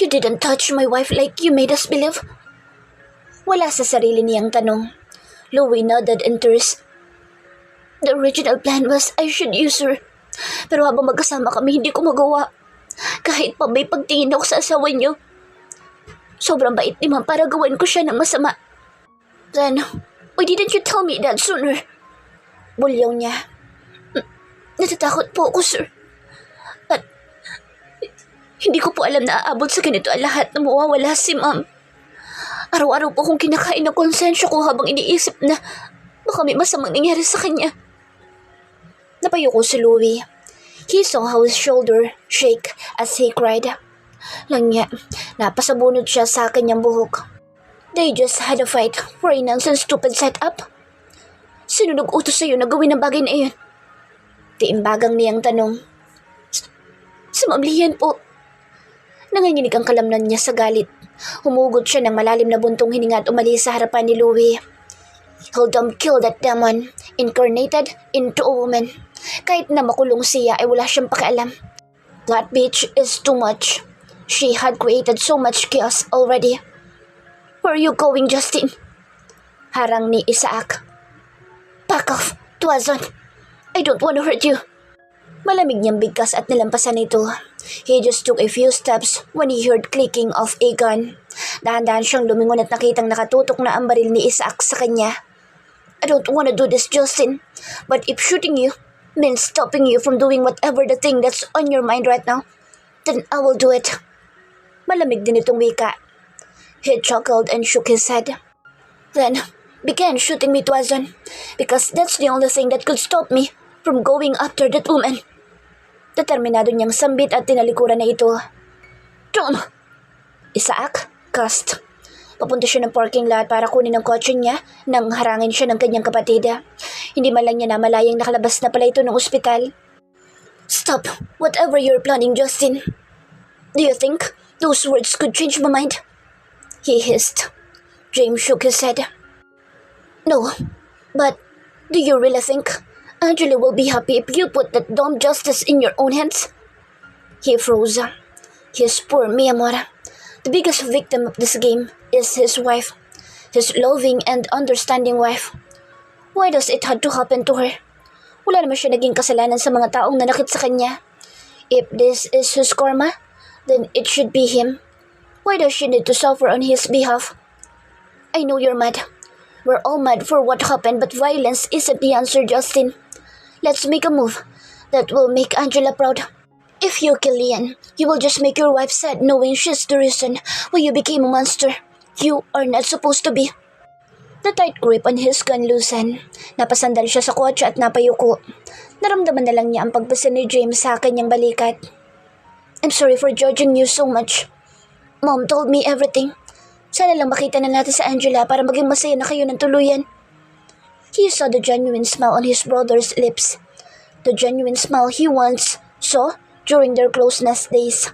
You didn't touch my wife like you made us believe. Wala sa sarili niyang tanong. Louie nodded in tears. The original plan was I should use her. Pero habang magkasama kami, hindi ko magawa. Kahit pa may pagtingin ako sa asawa niyo. Sobrang bait ni Ma'am para gawin ko siya ng masama. Then, why didn't you tell me that sooner? Bulyaw niya. Natatakot po ako, sir. At hindi ko po alam na aabot sa ganito ang lahat na mawawala si Ma'am. Araw-araw po akong kinakain ng konsensya ko habang iniisip na baka may masamang nangyari sa kanya. Napayo ko si Louie. He saw how his shoulder shake as he cried. Langya, napasabunod siya sa kanyang buhok. They just had a fight for a nonsense stupid setup. Sino nag-utos sa'yo na gawin ang bagay na iyon? Tiimbagang niyang tanong. Si Ma'am Lian po. Nanganginig ang kalamnan niya sa galit. Humugot siya ng malalim na buntong hininga at umalis sa harapan ni Louie. He'll kill that demon, incarnated into a woman. Kahit na makulong siya ay wala siyang pakialam. That bitch is too much. She had created so much chaos already. Where are you going, Justin? Harang ni Isaac. Back off, Tuazon. I don't want to hurt you. Malamig niyang bigkas at nilampasan ito. He just took a few steps when he heard clicking of a gun. Dahan-dahan siyang lumingon at nakitang nakatutok na ang baril ni Isaac sa kanya. I don't want to do this, Justin. But if shooting you means stopping you from doing whatever the thing that's on your mind right now, then I will do it. Malamig din itong wika. He chuckled and shook his head. Then, began shooting me, Tuazon, because that's the only thing that could stop me from going after that woman. Determinado niyang sambit at tinalikuran na ito. John! Isaac cussed. Papunta siya ng parking lot para kunin ang kotse niya nang harangin siya ng kanyang kapatid. Hindi man lang niya namalayang nakalabas na pala ito ng ospital. Stop whatever you're planning, Justin. Do you think those words could change my mind? He hissed. James shook his head. No, but do you really think Angela will be happy if you put that dumb justice in your own hands? He froze. His poor Miyamura. The biggest victim of this game is his wife. His loving and understanding wife. Why does it have to happen to her? Wala naman siya naging kasalanan sa mga taong nanakit sa kanya. If this is his karma, then it should be him. Why does she need to suffer on his behalf? I know you're mad. We're all mad for what happened, but violence isn't the answer, Justin. Let's make a move that will make Angela proud. If you kill Lian, you will just make your wife sad knowing she's the reason why you became a monster. You are not supposed to be. The tight grip on his gun loosened. Napasandal siya sa kotse at napayuko. Naramdaman na lang niya ang pagbasa ni James sa kanyang balikat. I'm sorry for judging you so much. Mom told me everything. Sana lang makita na natin sa Angela para maging masaya na kayo ng tuluyan. He saw the genuine smile on his brother's lips. The genuine smile he once saw during their closeness days.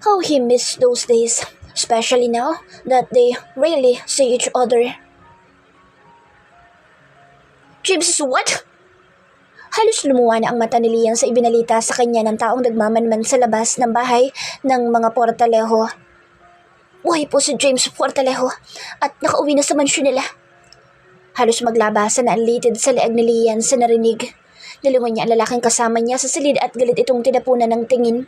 How he missed those days, especially now that they rarely see each other. James, what? Halos lumuwa na ang mata ni Lian sa ibinalita sa kanya ng taong nagmamanman sa labas ng bahay ng mga Portalejo. Buhay po si James Portalejo at nakauwi na sa mansyon nila. Halos maglabasan na ang litid sa leeg ni Lian sa narinig. Nilingon niya ang lalaking kasama niya sa silid at galit itong tinapunan ng tingin.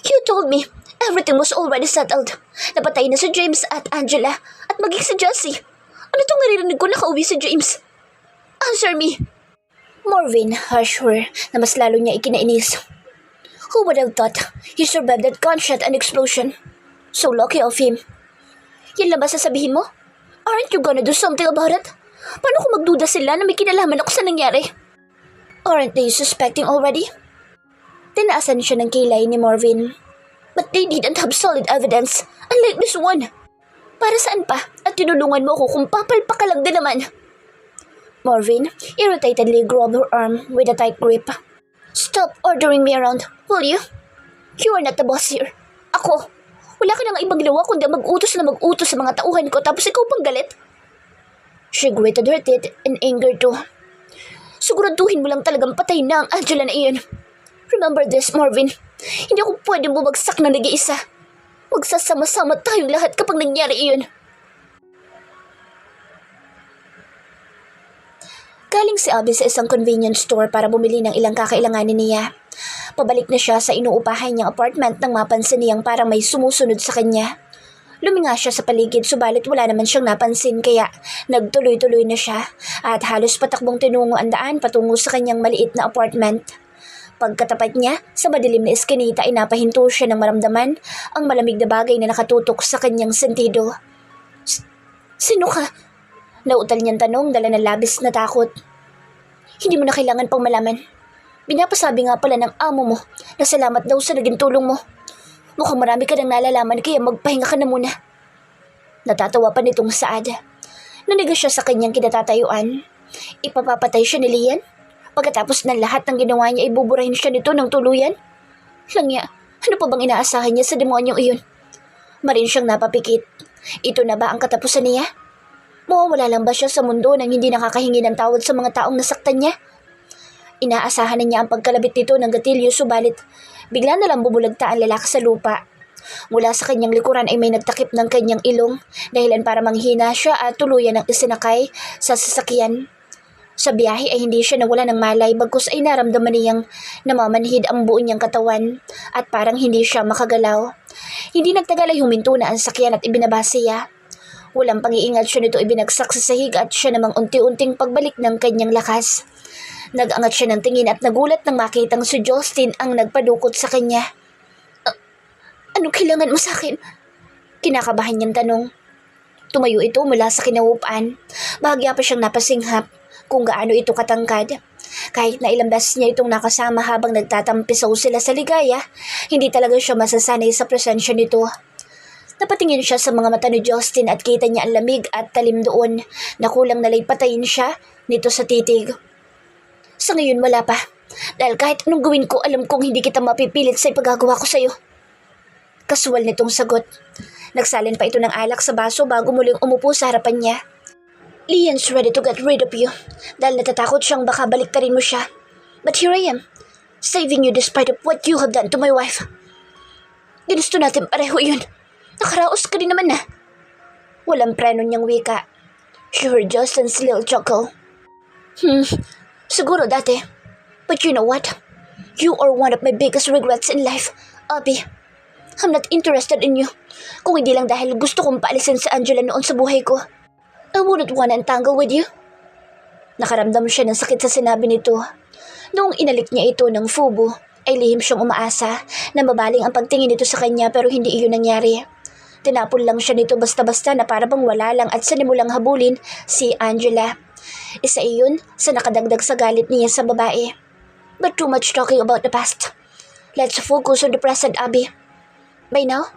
You told me everything was already settled. Napatay na si James at Angela at maging si Jessie. Ano itong naririnig ko nakauwi si James? Answer me! Marvin hushed her na mas lalo niya ikinainis. Who would have thought he survived that gunshot and explosion? So lucky of him. Yan lang ba sasabihin mo? Aren't you gonna do something about it? Paano kung magduda sila na may kinalaman ako sa nangyari? Aren't they suspecting already? Tinaasan siya ng kilay ni Marvin. But they didn't have solid evidence, unlike this one. Para saan pa? At tinulungan mo ko kung papalpak ka lang din naman. Marvin irritatedly grabbed her arm with a tight grip. Stop ordering me around, will you? You are not the boss here. Ako. Wala ka nang ibang ginawa kundi mag-utos sa mga tauhan ko tapos ikaw pang galit. She gritted her teeth in anger too. Siguraduhin mo lang talagang patay na ang Angela na iyon. Remember this, Marvin. Hindi ako pwedeng bumagsak na nag-iisa. Magsasama-sama tayong lahat kapag nangyari iyon. Galing si Abby sa isang convenience store para bumili ng ilang kakailanganin niya. Pabalik na siya sa inuupahan niyang apartment nang mapansin niyang parang may sumusunod sa kanya. Luminga siya sa paligid subalit wala naman siyang napansin kaya nagtuloy-tuloy na siya at halos patakbong tinungo ang daan patungo sa kanyang maliit na apartment. Pagkatapat niya, sa madilim na eskinita ay napahinto siya ng maramdaman ang malamig na bagay na nakatutok sa kanyang sentido. Sino ka? Nautal niyang tanong dala ng labis na takot. Hindi mo na kailangan pang malaman. Binapasabi nga pala ng amo mo na salamat daw sa naging tulong mo. Mukhang marami ka nang nalalaman kaya magpahinga ka na muna. Natatawa pa nitong Saad. Nanigas siya sa kanyang kinatatayuan. Ipapapatay siya ni Lian? Pagkatapos ng lahat ng ginawa niya, ibuburahin siya nito ng tuluyan? Langya, ano pa bang inaasahan niya sa demonyong iyon? Marin siyang napapikit. Ito na ba ang katapusan niya? Mawawala lang ba siya sa mundo nang hindi nakakahingi ng tawad sa mga taong nasaktan niya? Inaasahan na niya ang pagkalabit nito ng gatilyo subalit bigla na lang bumulagta ang lalaki sa lupa. Mula sa kanyang likuran ay may nagtakip ng kanyang ilong dahilan para manghina siya at tuluyan ang isinakay sa sasakyan. Sa biyahe ay hindi siya nawala ng malay bagkus ay naramdaman niyang namamanhid ang buo niyang katawan at parang hindi siya makagalaw. Hindi nagtagal ay huminto na ang sakyan at ibinaba siya. Walang pang-iingat siya nito ibinagsak sa sahig at siya namang unti-unting pagbalik ng kanyang lakas. Nag-angat siya ng tingin at nagulat nang makitang si Justin ang nagpadukot sa kanya. Anong kailangan mo sa akin? Kinakabahan niyang tanong. Tumayo ito mula sa kinauupan. Bahagya pa siyang napasinghap kung gaano ito katangkad. Kahit na ilang beses niya itong nakasama habang nagtatampisaw sila sa ligaya, hindi talaga siya masasanay sa presensya nito. Napatingin siya sa mga mata ni Justin at kita niya ang lamig at talim doon na kulang nala'y patayin siya nito sa titig. Sa ngayon wala pa, dahil kahit anong gawin ko alam kong hindi kita mapipilit sa ipagagawa ko sa'yo. Kasual nitong sagot. Nagsalin pa ito ng alak sa baso bago muling umupo sa harapan niya. Lian's ready to get rid of you dahil natatakot siyang baka baliktarin mo siya. But here I am, saving you despite of what you have done to my wife. Ginusto natin pareho yun. Nakaraos ka din naman na. Walang preno niyang wika. She heard Justin's little chuckle. Siguro dati. But you know what? You are one of my biggest regrets in life, Abby. I'm not interested in you. Kung hindi lang dahil gusto kong paalisin si Angela noon sa buhay ko. I wouldn't wanna entangle with you. Nakaramdam siya ng sakit sa sinabi nito. Noong inalik niya ito ng fubo, ay lihim siyang umaasa na mabaling ang pagtingin nito sa kanya pero hindi iyon nangyari. Tinapon lang siya nito basta-basta na para bang wala lang at sinimulang habulin si Angela. Isa iyon sa nakadagdag sa galit niya sa babae. But too much talking about the past. Let's focus on the present, Abby. By now,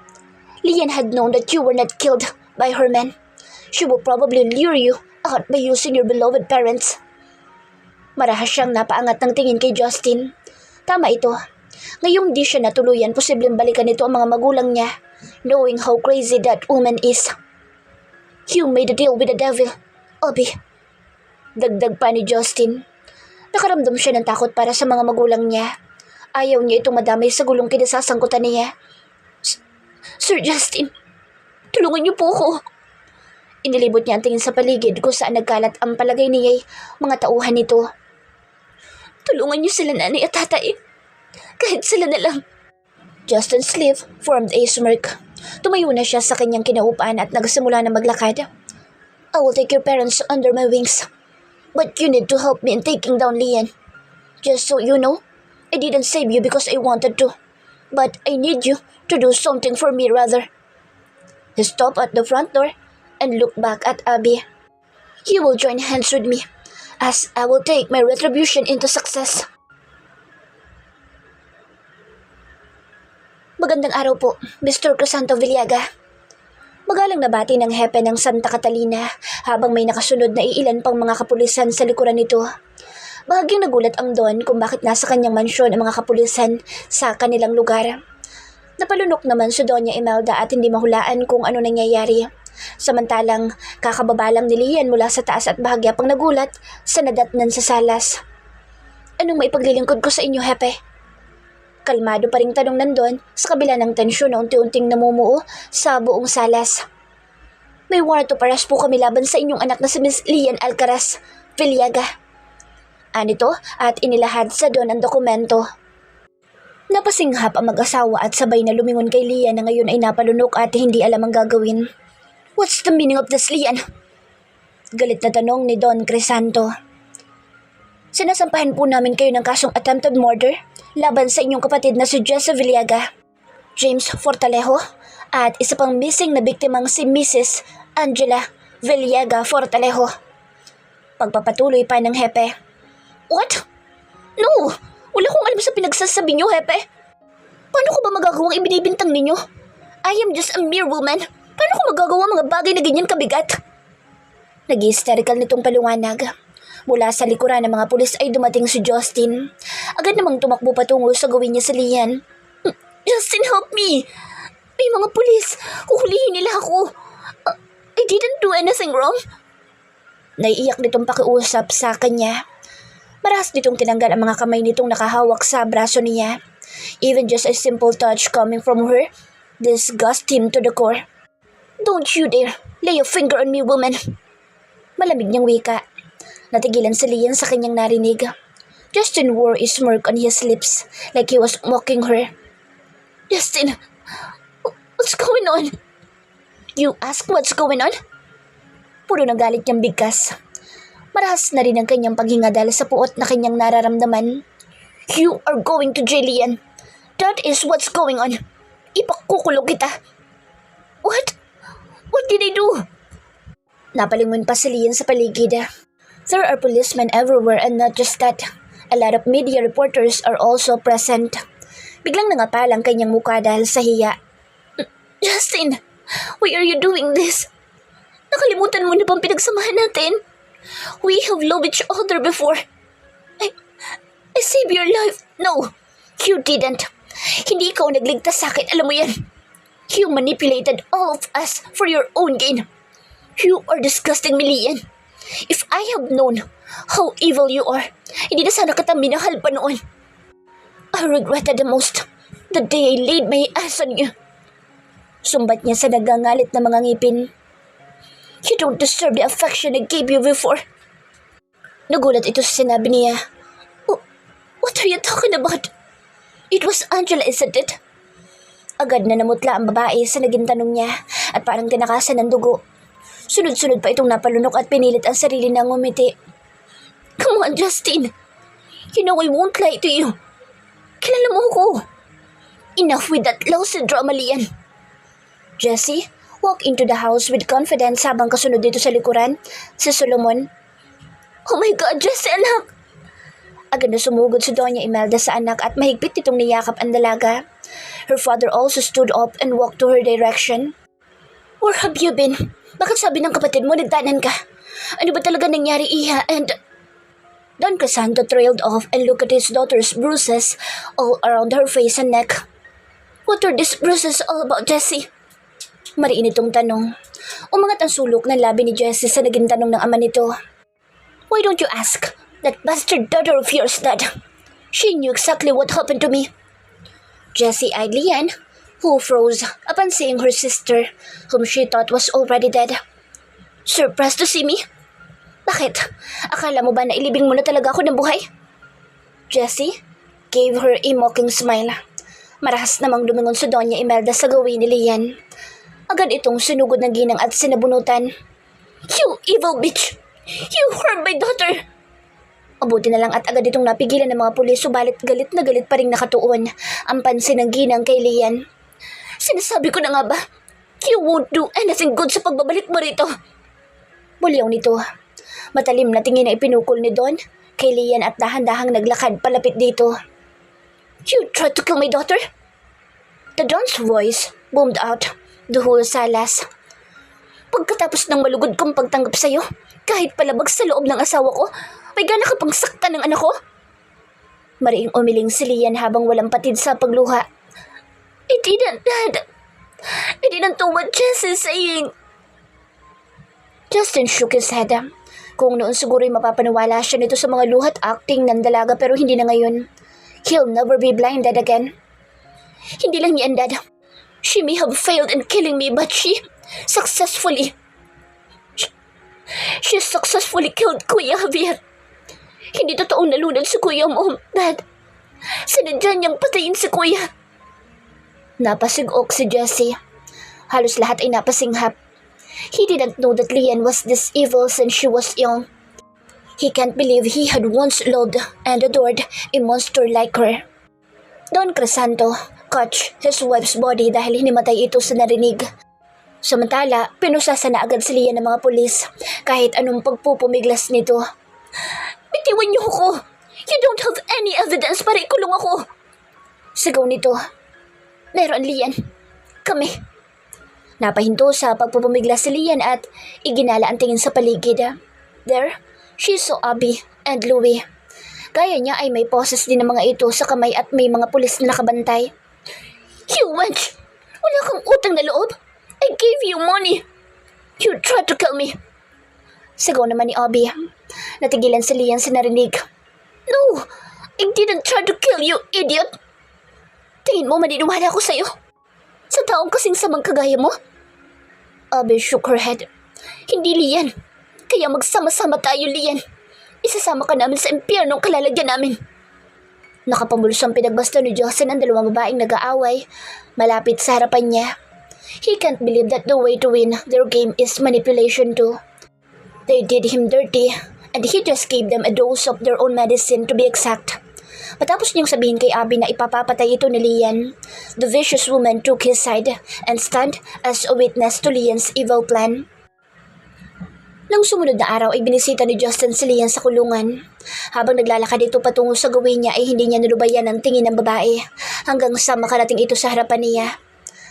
Lian had known that you were not killed by her men. She will probably lure you out by using your beloved parents. Marahas siyang napaangat ng tingin kay Justin. Tama ito. Ngayong di siya natuluyan, posibleng balikan nito ang mga magulang niya, knowing how crazy that woman is. You made a deal with the devil, Abby. Dagdag pa ni Justin. Nakaramdam siya ng takot para sa mga magulang niya. Ayaw niya itong madamay sa gulong kinasasangkutan niya. Sir Justin, tulungan niyo po ako. Inilibot niya ang tingin sa paligid kung saan nagkalat ang palagay niya'y mga tauhan nito. Tulungan niyo sila nanay at tatay. Kahit sila na lang. Justin's lip formed a smirk. Tumayo na siya sa kanyang kinaupan at nagsimula na maglakad. I will take your parents under my wings. But you need to help me in taking down Lian. Just so you know, I didn't save you because I wanted to. But I need you to do something for me rather. He stopped at the front door and looked back at Abby. You will join hands with me as I will take my retribution into success. Magandang araw po, Mr. Crisanto Villaga. Magalang nabati ng hepe ng Santa Catalina habang may nakasunod na iilan pang mga kapulisan sa likuran nito. Bahagyang nagulat ang Don kung bakit nasa kanyang mansyon ang mga kapulisan sa kanilang lugar. Napalunok naman si Doña Imelda at hindi mahulaan kung ano nangyayari. Samantalang kakababalang ni Lian mula sa taas at bahagya pang nagulat sa nadatnan sa salas. Anong maipaglilingkod ko sa inyo, hepe? Kalmado pa ring tanong nandun sa kabila ng tensyon na unti-unting namumuo sa buong salas. May warrant of arrest po kami laban sa inyong anak na si Miss Lian Alcaraz Villaga. Anito at inilahad sa Don ang dokumento. Napasinghap ang mag-asawa at sabay na lumingon kay Lian na ngayon ay napalunok at hindi alam ang gagawin. What's the meaning of this, Lian? Galit na tanong ni Don Crisanto. Sinasampahan po namin kayo ng kasong attempted murder laban sa inyong kapatid na si Jesse Villaga, James Fortalejo, at isa pang missing na biktimang si Mrs. Angela Villaga Fortalejo. Pagpapatuloy pa ng hepe. What? No! Wala kong alam sa pinagsasabi niyo, hepe. Paano ko ba magagawang ibinibintang ninyo? I am just a mere woman. Paano ko magagawa mga bagay na ganyan kabigat? Nag-hysterical nitong paliwanag. Mula sa likuran ng mga pulis ay dumating si Justin. Agad namang tumakbo patungo sa gawin niya sa Lian. Justin, help me! May mga pulis! Huhulihin nila ako! I didn't do anything wrong. Naiiyak nitong pakiusap sa kanya. Marahas nitong tinanggal ang mga kamay nitong nakahawak sa braso niya. Even just a simple touch coming from her disgusted him to the core. Don't you dare lay a finger on me, woman! Malamig niyang wika. Natigilan si Lian sa kanyang narinig. Justin wore a smirk on his lips like he was mocking her. Justin, what's going on? You ask what's going on? Puro ng galit niyang bigkas. Marahas na rin ang kanyang paghinga dahil sa puot na kanyang nararamdaman. You are going to jail, Lian. That is what's going on. Ipakukulong kita. What? What did I do? Napalingon pa si Lian sa paligid. There are policemen everywhere and not just that. A lot of media reporters are also present. Biglang nangapal ang kanyang mukha dahil sa hiya. Justin, why are you doing this? Nakalimutan mo na bang pinagsamahan natin? We have loved each other before. I saved your life. No, you didn't. Hindi ikaw nagligtas sa akin, alam mo yan. You manipulated all of us for your own gain. You are disgusting me, Lian. If I have known how evil you are, hindi na sana kita minahal pa noon. I regretted the most the day I laid my eyes on you. Sumbat niya sa nagangalit na mga ngipin. You don't deserve the affection I gave you before. Nagulat ito sa sinabi niya. What are you talking about? It was Angela, isn't it? Agad na namutla ang babae sa naging tanong niya at parang tinakasan ng dugo. Sunod-sunod pa itong napalunok at pinilit ang sarili na ngumiti. Come on, Justin. You know I won't lie to you. Kilala mo ko. Enough with that lousy drama, Lian. Jessie walked into the house with confidence habang kasunod dito sa likuran si Solomon. Oh my God, Jessie, anak! Agad na sumugod si Doña Imelda sa anak at mahigpit itong niyakap ang dalaga. Her father also stood up and walked to her direction. Where have you been? Bakit sabi ng kapatid mo nagtanan ka? Ano ba talaga nangyari, Iha? And Don Crisanto trailed off and looked at his daughter's bruises all around her face and neck. What are these bruises all about, Jessie? Mariin itong tanong. Umangat ang sulok ng labi ni Jessie sa naging tanong ng ama nito. Why don't you ask that bastard daughter of yours, Dad? She knew exactly what happened to me. Jessie eyed Lian, who froze upon seeing her sister, whom she thought was already dead. Surprised to see me? Bakit? Akala mo ba na ilibing mo na talaga ako ng buhay? Jessie gave her a mocking smile. Marahas namang lumingon si Doña Imelda sa gawin ni Lian. Agad itong sinugod ng ginang at sinabunutan. You evil bitch! You hurt my daughter! Mabuti na lang at agad itong napigilan ng mga pulis, subalit galit na galit pa rin nakatuon ang pansin ng ginang kay Lian. Sinasabi ko na nga ba? You won't do anything good sa pagbabalik mo rito. Bulyaw nito. Matalim na tingin na ipinukol ni Don kay Lian at dahan-dahang naglakad palapit dito. You tried to kill my daughter? The Don's voice boomed out the whole salas. Pagkatapos ng malugod kong pagtanggap sa'yo, kahit palabag sa loob ng asawa ko, may gana ka pang saktan ng anak ko? Mariing umiling si Lian habang walang patid sa pagluha. I didn't, Dad. I didn't do what Jess is saying. Justin shook his head. Kung noon siguro'y mapapaniwala siya nito sa mga luhat acting ng dalaga pero hindi na ngayon. He'll never be blinded again. Hindi lang yan, Dad. She may have failed in killing me, but she successfully killed Kuya Javier. Hindi totoong nalunod si Kuya mo, Dad. Sinadya niyang patayin si Kuya. Napasigok si Jessie. Halos lahat ay napasinghap. He didn't know that Lian was this evil since she was young. He can't believe he had once loved and adored a monster like her. Don Crisanto caught his wife's body dahil hinimatay ito sa narinig. Samantala, pinusasa na agad si Lian ng mga pulis kahit anong pagpupumiglas nito. Bitiwan niyo ako! You don't have any evidence para ikulong ako! Sigaw nito. Meron, Lian. Kami. Napahinto sa pagpupumiglas si Lian at iginala ang tingin sa paligid. There, she saw Abby and Louie. Gaya niya ay may poses din ng mga ito sa kamay at may mga pulis na nakabantay. You wench! Wala kang utang na loob! I gave you money! You tried to kill me! Sigaw naman ni Abby. Natigilan si Lian sa narinig. No! I didn't try to kill you, idiot! Tingin mo maniniwala ko sa'yo? Sa taong kasing samang kagaya mo? Abby shook her head. Hindi, Lian. Kaya magsama-sama tayo, Lian. Isasama ka namin sa impyernong kalalagyan namin. Nakapamulos ang pinagbasta ni Jocelyn ang dalawang babaeng nag-aaway malapit sa harapan niya. He can't believe that the way to win their game is manipulation too. They did him dirty and he just gave them a dose of their own medicine to be exact. Matapos niyang sabihin kay Abby na ipapapatay ito ni Lian, the vicious woman took his side and stand as a witness to Lian's evil plan. Nang sumunod na araw ay binisita ni Justin si Lian sa kulungan. Habang naglalakad ito patungo sa gawin niya ay hindi niya nalubayan ang tingin ng babae hanggang sa makarating ito sa harapan niya.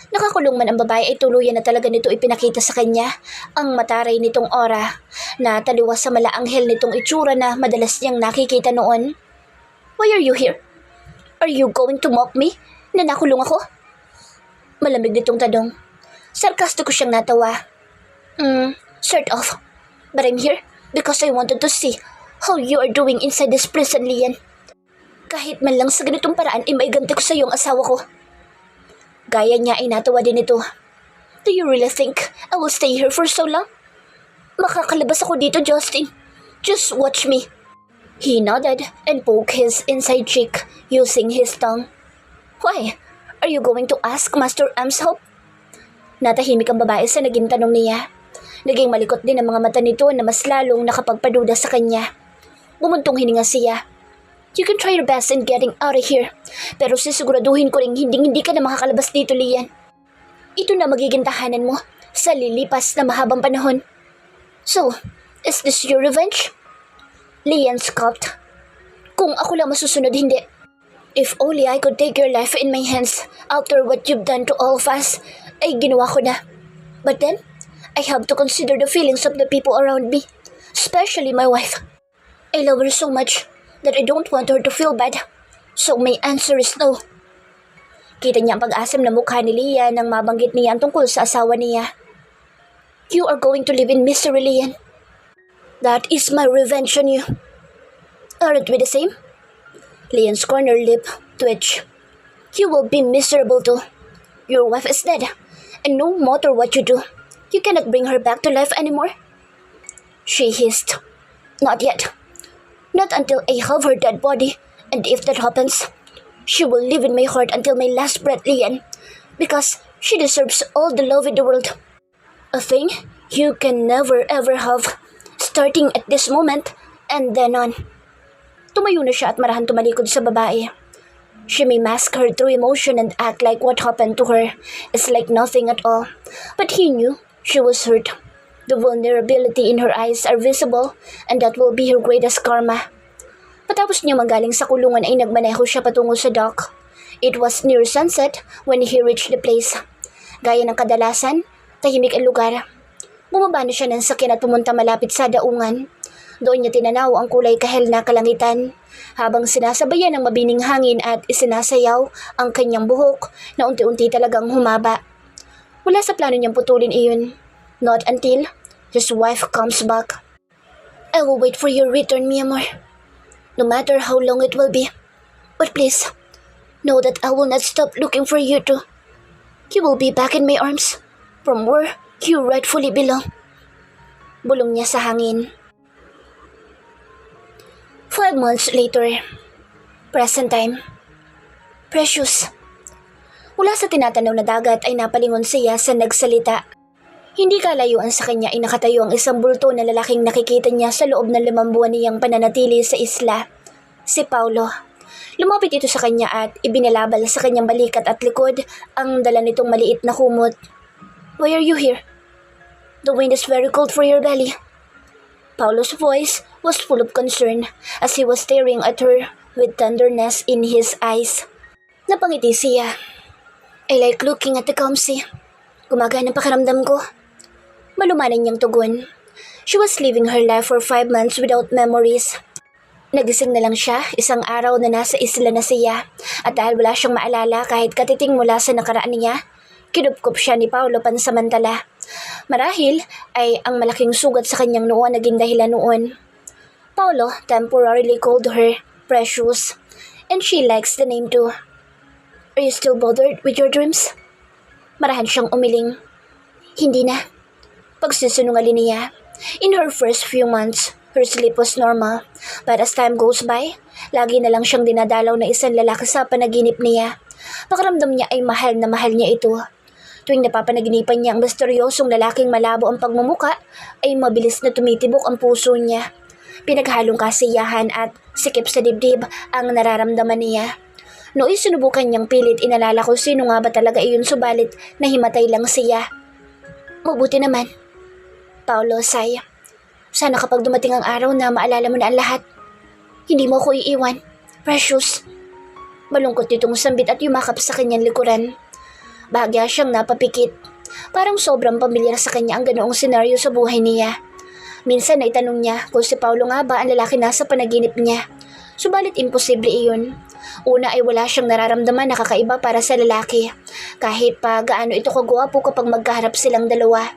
Nakakulong man ang babae ay tuluyan na talaga nito ipinakita sa kanya ang mataray nitong aura na taliwas sa malaanghel nitong itsura na madalas niyang nakikita noon. Why are you here? Are you going to mock me na nakulong ako? Malamig nitong tanong. Sarkastiko siyang natawa. Sort of. But I'm here because I wanted to see how you are doing inside this prison, Lian. Kahit man lang sa ganitong paraan ay maiganti ko sa iyong asawa ko. Gaya niya ay natawa din ito. Do you really think I will stay here for so long? Makakalabas ako dito, Justin. Just watch me. He nodded and poked his inside cheek using his tongue. Why? Are you going to ask Master M's help? Natahimik ang babae sa naging tanong niya. Naging malikot din ang mga mata nito na mas lalong nakapagpaduda sa kanya. Bumuntong hininga siya. You can try your best in getting out of here. Pero sisiguraduhin ko rin hindi ka na makakalabas dito, Lian. Ito na magiging tahanan mo sa lilipas na mahabang panahon. So, is this your revenge? Lian scoffed. Kung ako lang masusunod, hindi. If only I could take your life in my hands after what you've done to all of us, ay ginawa ko na. But then, I have to consider the feelings of the people around me, especially my wife. I love her so much that I don't want her to feel bad. So my answer is no. Kita niya ang pag-asam na mukha ni Lian nang mabanggit niya ang tungkol sa asawa niya. You are going to live in misery, Lian. That is my revenge on you. Aren't we the same? Lian's corner lip twitched. You will be miserable too. Your wife is dead, and no matter what you do, you cannot bring her back to life anymore. She hissed. Not yet. Not until I have her dead body, and if that happens, she will live in my heart until my last breath, Lian, because she deserves all the love in the world. A thing you can never ever have, starting at this moment and then on. Tumayo na siya at marahan tumalikod sa babae. She may mask her true emotion and act like what happened to her is like nothing at all, but he knew she was hurt. The vulnerability in her eyes are visible, and that will be her greatest karma. Patapos niya magaling sa kulungan ay nagmaneho siya patungo sa dock. It was near sunset when he reached the place. Gaya ng kadalasan, tahimik ang lugar. Bumaba na siya ng sakyan at pumunta malapit sa daungan. Doon niya tinanaw ang kulay kahel na kalangitan, habang sinasabayan ng mabining hangin at isinasayaw ang kanyang buhok na unti-unti talagang humaba. Wala sa plano niyang putulin iyon. Not until his wife comes back. I will wait for your return, mi amor. No matter how long it will be. But please, know that I will not stop looking for you too. You will be back in my arms, from where you rightfully belong. Bulong niya sa hangin. 5 months later, present time. Precious. Mula sa tinatanaw na dagat ay napalingon siya sa nagsalita. Hindi kalayuan sa kanya ay nakatayo ang isang bulto na lalaking nakikita niya sa loob ng 5 buwan niyang pananatili sa isla. Si Paulo. Lumapit ito sa kanya at ibinalabal sa kanyang balikat at likod ang dala nitong maliit na kumot. Why are you here? The wind is very cold for your belly. Paulo's voice was full of concern as he was staring at her with tenderness in his eyes. Napangiti siya. I like looking at the calm sea. Gumagana ang pakiramdam ko. Malumanay niyang tugon. She was living her life for 5 months without memories. Nagising na lang siya isang araw na nasa isla na siya at dahil wala siyang maalala kahit katiting mula sa nakaraan niya, kinupkup siya ni Paulo pansamantala. Marahil ay ang malaking sugat sa kanyang noo naging dahilan noon. Paulo temporarily called her Precious, and she likes the name too. Are you still bothered with your dreams? Marahan siyang umiling. Hindi na. Pagsisinungaling niya. In her first few months, her sleep was normal, but as time goes by, lagi na lang siyang dinadalaw na isang lalaki sa panaginip niya. Pakiramdam niya ay mahal na mahal niya ito. Tuwing napapanaginipan niya ang misteryosong lalaking malabo ang pagmumuka, ay mabilis na tumitibok ang puso niya. Pinaghalong kasiyahan at sikip sa dibdib ang nararamdaman niya. Noong sinubukan niyang pilit, inalala ko sino nga ba talaga iyon subalit nahimatay lang siya. Mabuti naman. Paulo sigh. Sana kapag dumating ang araw na maalala mo na ang lahat. Hindi mo ako iiwan, Precious. Malungkot nitong sambit at yumakap sa kanyang likuran. Bahagya siyang napapikit. Parang sobrang pamilyar sa kanya ang ganoong senaryo sa buhay niya. Minsan na itanong niya kung si Paulo nga ba ang lalaki nasa panaginip niya. Subalit imposible iyon. Una ay wala siyang nararamdaman na kakaiba para sa lalaki. Kahit pa gaano ito kagwapo kapag magkaharap silang dalawa.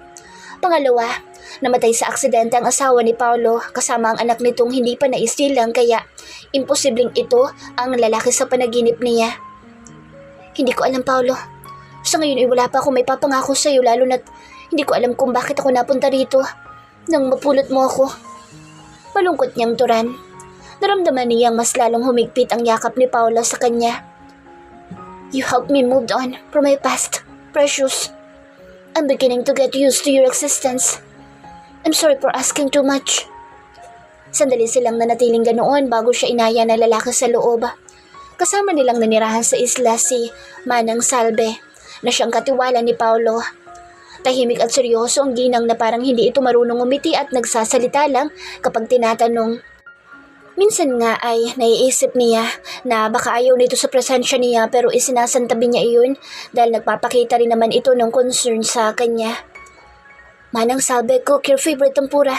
Pangalawa, namatay sa aksidente ang asawa ni Paulo kasama ang anak nitong hindi pa naistilang kaya imposibleng ito ang lalaki sa panaginip niya. Hindi ko alam, Paulo. Sa ngayon ay wala pa akong may papangako sa iyo lalo na't hindi ko alam kung bakit ako napunta rito nang mapulot mo ako. Malungkot niyang turan. Naramdaman niyang mas lalong humigpit ang yakap ni Paulo sa kanya. You helped me move on from my past, Precious. I'm beginning to get used to your existence. I'm sorry for asking too much. Sandali silang nanatiling ganoon bago siya inaya na lalaki sa loob. Kasama nilang nanirahan sa isla si Manang Salve na siyang katiwala ni Paulo. Tahimik at seryoso ang ginang na parang hindi ito marunong umiti at nagsasalita lang kapag tinatanong. Minsan nga ay naiisip niya na baka ayaw nito sa presensya niya pero isinasantabi niya iyon dahil nagpapakita rin naman ito ng concern sa kanya. Manang Salve, cook your favorite tempura.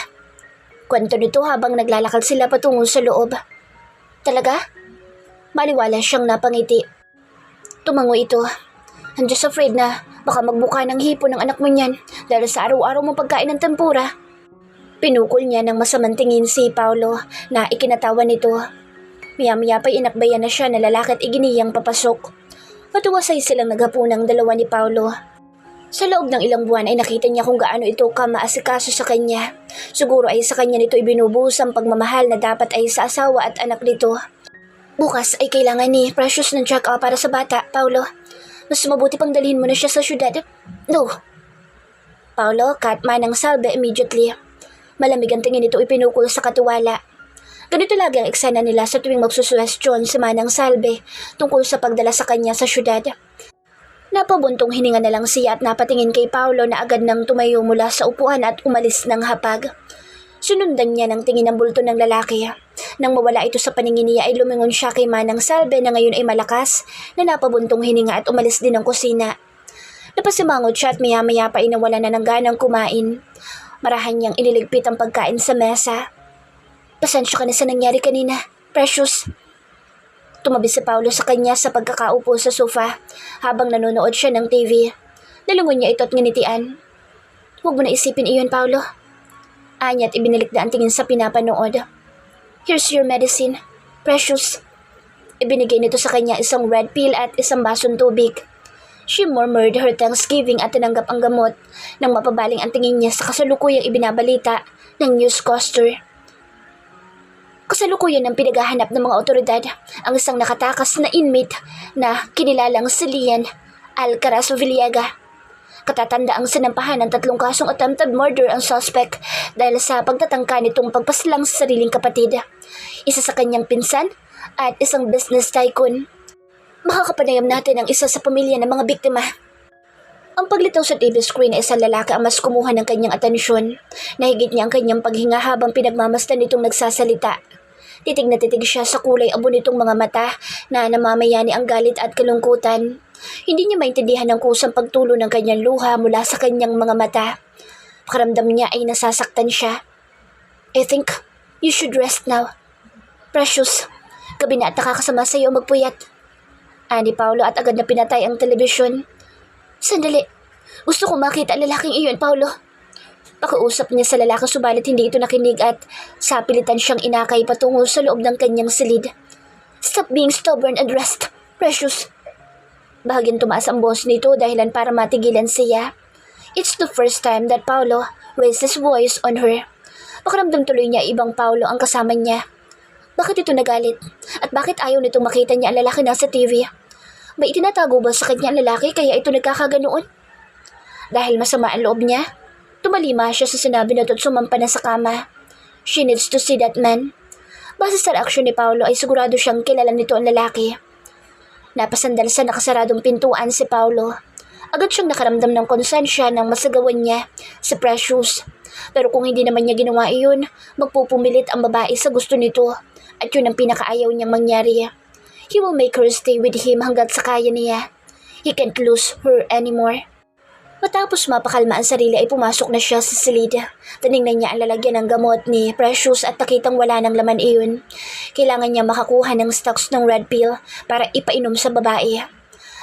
Kwento nito habang naglalakad sila patungo sa loob. Talaga? Maliwala siyang napangiti. Tumango ito. I'm just afraid na baka magbuka ng hipo ng anak mo niyan dahil sa araw-araw mong pagkain ng tempura. Pinukol niya ng masamang tingin si Paulo na ikinatawa nito. Maya-maya pa'y inakbayan na siya na lalaki at iginiyang papasok. Matuwasay silang naghapunang dalawa ni Paulo. Sa loob ng ilang buwan ay nakita niya kung gaano ito kamaasikaso sa kanya. Siguro ay sa kanya nito ibinubuhos ang pagmamahal na dapat ay sa asawa at anak nito. Bukas ay kailangan ni Precious ng check-up para sa bata, Paulo. Mas mabuti pang dalhin mo na siya sa syudad. No. Paulo cut Manang Salve immediately. Malamig ang tingin nito ipinukol sa katiwala. Ganito lagi ang eksena nila sa tuwing magsusuwestyon si Manang Salve tungkol sa pagdala sa kanya sa syudad. Napabuntong hininga na lang siya at napatingin kay Paulo na agad nang tumayo mula sa upuan at umalis ng hapag. Sunundan niya ng tingin ng bulto ng lalaki. Nang mawala ito sa paningin niya ay lumingon siya kay Manang Salve na ngayon ay malakas na napabuntong hininga at umalis din ng kusina. Napasimangot siya at maya-maya pa inawala na ng ganang kumain. Marahan niyang iniligpit ang pagkain sa mesa. Pasensya ka na sa nangyari kanina, Precious. Tumabi si Paulo sa kanya sa pagkakaupo sa sofa habang nanonood siya ng TV. Nalungon niya ito at nginitian. Huwag mo na isipin iyon, Paulo. Anya at ibinalik na ang tingin sa pinapanood. Here's your medicine, Precious. Ibinigay nito sa kanya isang red pill at isang basong tubig. She murmured her thanksgiving at tinanggap ang gamot nang mapabaling ang tingin niya sa kasalukuyang ibinabalita ng newscaster. Kasalukuyan ng pinaghahanap ng mga otoridad ang isang nakatakas na inmate na kinilalang si Lian Alcaraz Villegas. Katatanda ang sinampahan ng 3 kasong attempted murder ang suspect dahil sa pagtatangka nitong pagpaslang sa sariling kapatid, isa sa kanyang pinsan at isang business tycoon. Makakapanayam natin ang isa sa pamilya ng mga biktima. Ang paglitaw sa TV screen ay isang lalaki ang mas kumuha ng kanyang atensyon. Nahigit niya ang kanyang paghinga habang pinagmamasdan nitong nagsasalita. Titig na titig siya sa kulay abo nitong mga mata na namamayani ang galit at kalungkutan. Hindi niya maintindihan ang kusang pagtulo ng kanyang luha mula sa kanyang mga mata. Pakiramdam niya ay nasasaktan siya. I think you should rest now. Precious, gabi na at nakakasama sa iyo magpuyat. Ani Paulo at agad na pinatay ang telebisyon. Sandali, gusto kong makita ang lalaking iyon, Paulo. Pakiusap niya sa lalaki subalit hindi ito nakinig at sapilitan siyang inakay patungo sa loob ng kanyang silid. Stop being stubborn and rest, Precious. Bahagyang tumaas ang boss nito dahilan para matigilan siya. It's the first time that Paulo raised his voice on her. Pakiramdam tuloy niya ibang Paulo ang kasama niya. Bakit ito nagalit? At bakit ayaw nitong makita niya ang lalaki na sa TV? May itinatago ba sa kanya ang lalaki kaya ito nagkakaganoon? Dahil masama ang loob niya, tumalima siya sa sinabi na at sumampa na sa kama. She needs to see that man. Base sa reaksyon ni Paulo ay sigurado siyang kilala nito ang lalaki. Napasandal sa nakasaradong pintuan si Paulo. Agad siyang nakaramdam ng konsensya nang masagawan niya si Precious. Pero kung hindi naman niya ginawa iyon, magpupumilit ang babae sa gusto nito at yun ang pinakaayaw niyang mangyari. He will make her stay with him hanggat sa kaya niya. He can't lose her anymore. Matapos mapakalma ang sarili ay pumasok na siya sa silid. Tinignan niya ang lalagyan ng gamot ni Precious at nakitang wala ng laman iyon. Kailangan niya makakuha ng stocks ng red pill para ipainom sa babae.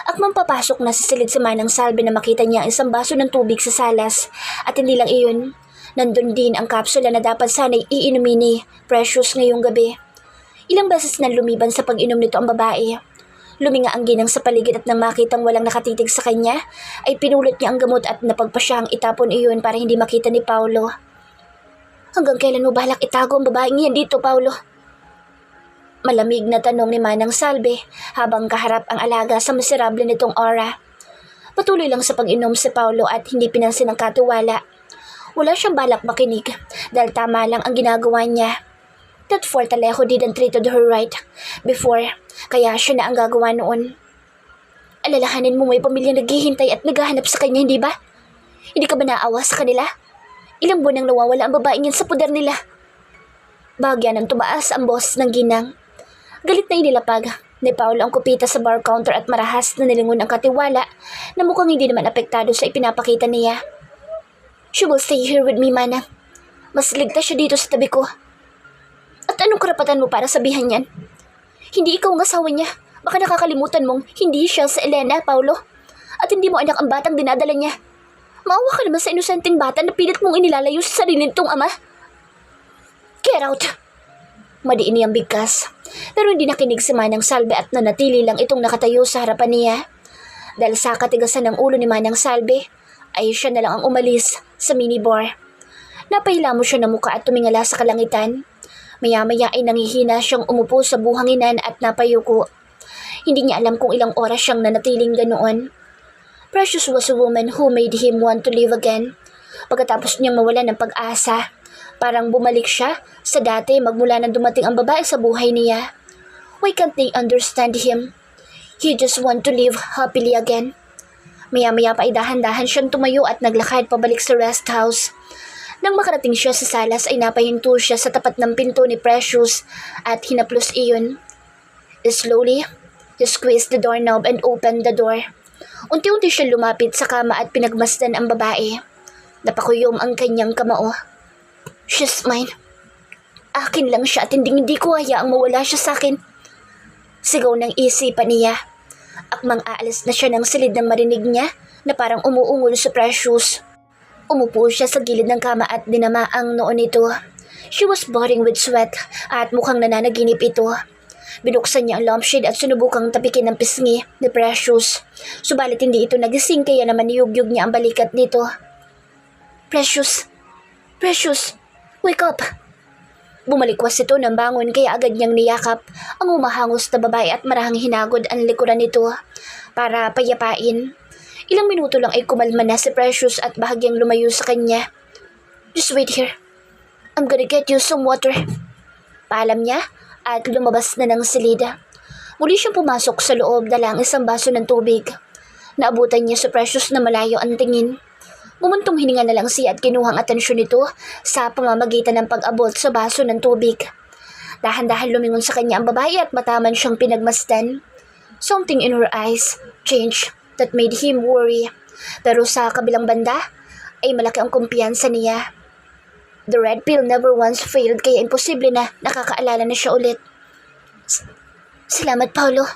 Akmang papasok na sa silid si Manang Salve na makita niya ang isang baso ng tubig sa salas. At hindi lang iyon, nandun din ang kapsula na dapat sana'y iinumin ni Precious ngayong gabi. Ilang beses na lumiban sa pag-inom nito ang babae. Luminga ang ginang sa paligid at nang makitang walang nakatitig sa kanya, ay pinulot niya ang gamot at napagpasyang itapon iyon para hindi makita ni Paulo. Hanggang kailan mo balak itago ang babaeng yan dito, Paulo? Malamig na tanong ni Manang Salve habang kaharap ang alaga sa miserable nitong aura. Patuloy lang sa pag-inom si Paulo at hindi pinansin ang katiwala. Wala siyang balak makinig dahil tama lang ang ginagawa niya. That Fortalejo didn't treated her right before, kaya siya na ang gagawa noon. Alalahanin mo may pamilyang naghihintay at naghahanap sa kanya, hindi ba? Hindi ka ba naawa sa kanila? Ilang buwan nang nawawala ang babaeng yan sa poder nila. Bahagya nang tumaas ang boss ng ginang. Galit na inilapag ni Paulo ang kupita sa bar counter at marahas na nilingon ang katiwala na mukhang hindi naman apektado sa ipinapakita niya. She will stay here with me, Mana. Mas ligtas siya dito sa tabi ko. At anong karapatan mo para sabihan yan? Hindi ikaw ang asawa niya. Baka nakakalimutan mong hindi siya sa Elena, Paulo. At hindi mo anak ang batang dinadala niya. Maawa ka naman sa inosenteng bata na pilit mong inilalayo sa sarili nitong ama. Get out! Madiin niyang bigkas. Pero hindi nakinig si Manang Salve at nanatili lang itong nakatayo sa harapan niya. Dahil sa katigasan ng ulo ni Manang Salve, ay siya na lang ang umalis sa minibar. Napahila mo siya ng muka at tumingala sa kalangitan. Maya-maya ay nangihina siyang umupo sa buhanginan at napayuko. Hindi niya alam kung ilang oras siyang nanatiling ganoon. Precious was a woman who made him want to live again. Pagkatapos niyang mawala ng pag-asa, parang bumalik siya sa dati magmula nang dumating ang babae sa buhay niya. Why can't they understand him? He just want to live happily again. Maya-maya pa ay dahan-dahan siyang tumayo at naglakad pabalik sa rest house. Nang makarating siya sa salas ay napahinto siya sa tapat ng pinto ni Precious at hinaplos iyon. Slowly, he squeezed the doorknob and opened the door. Unti-unti siya lumapit sa kama at pinagmasdan ang babae. Napakuyom ang kanyang kamao. She's mine. Akin lang siya at hindi ko hayaang mawala siya sa akin. Sigaw ng isipan niya. Akmang aalis na siya ng silid nang marinig niya na parang umuungol sa Precious. Umupo siya sa gilid ng kama at dinama ang noon nito. She was boiling with sweat at mukhang nananaginip ito. Binuksan niya ang lampshade at sinubukang tapikin ng pisngi ni Precious. Subalit hindi ito nagising kaya naman niyugyug niya ang balikat nito. Precious! Precious! Wake up! Bumalikwas ito ng bangon kaya agad niyang niyakap ang humahangos na babae at marahang hinagod ang likuran nito para payapain. Ilang minuto lang ay kumalma na si Precious at bahagyang lumayo sa kanya. Just wait here. I'm gonna get you some water. Paalam niya at lumabas na ng silida. Muli siyang pumasok sa loob dala ang isang baso ng tubig. Naabutan niya si Precious na malayo ang tingin. Mumuntong hininga na lang siya at kinuhang atensyon nito sa pamamagitan ng pag-abot sa baso ng tubig. Dahan-dahan lumingon sa kanya ang babae at mataman siyang pinagmasdan. Something in her eyes changed that made him worry. Pero sa kabilang banda ay malaki ang kumpiyansa niya. The red pill never once failed kaya imposible na nakakaalala na siya ulit. Salamat, Paolo.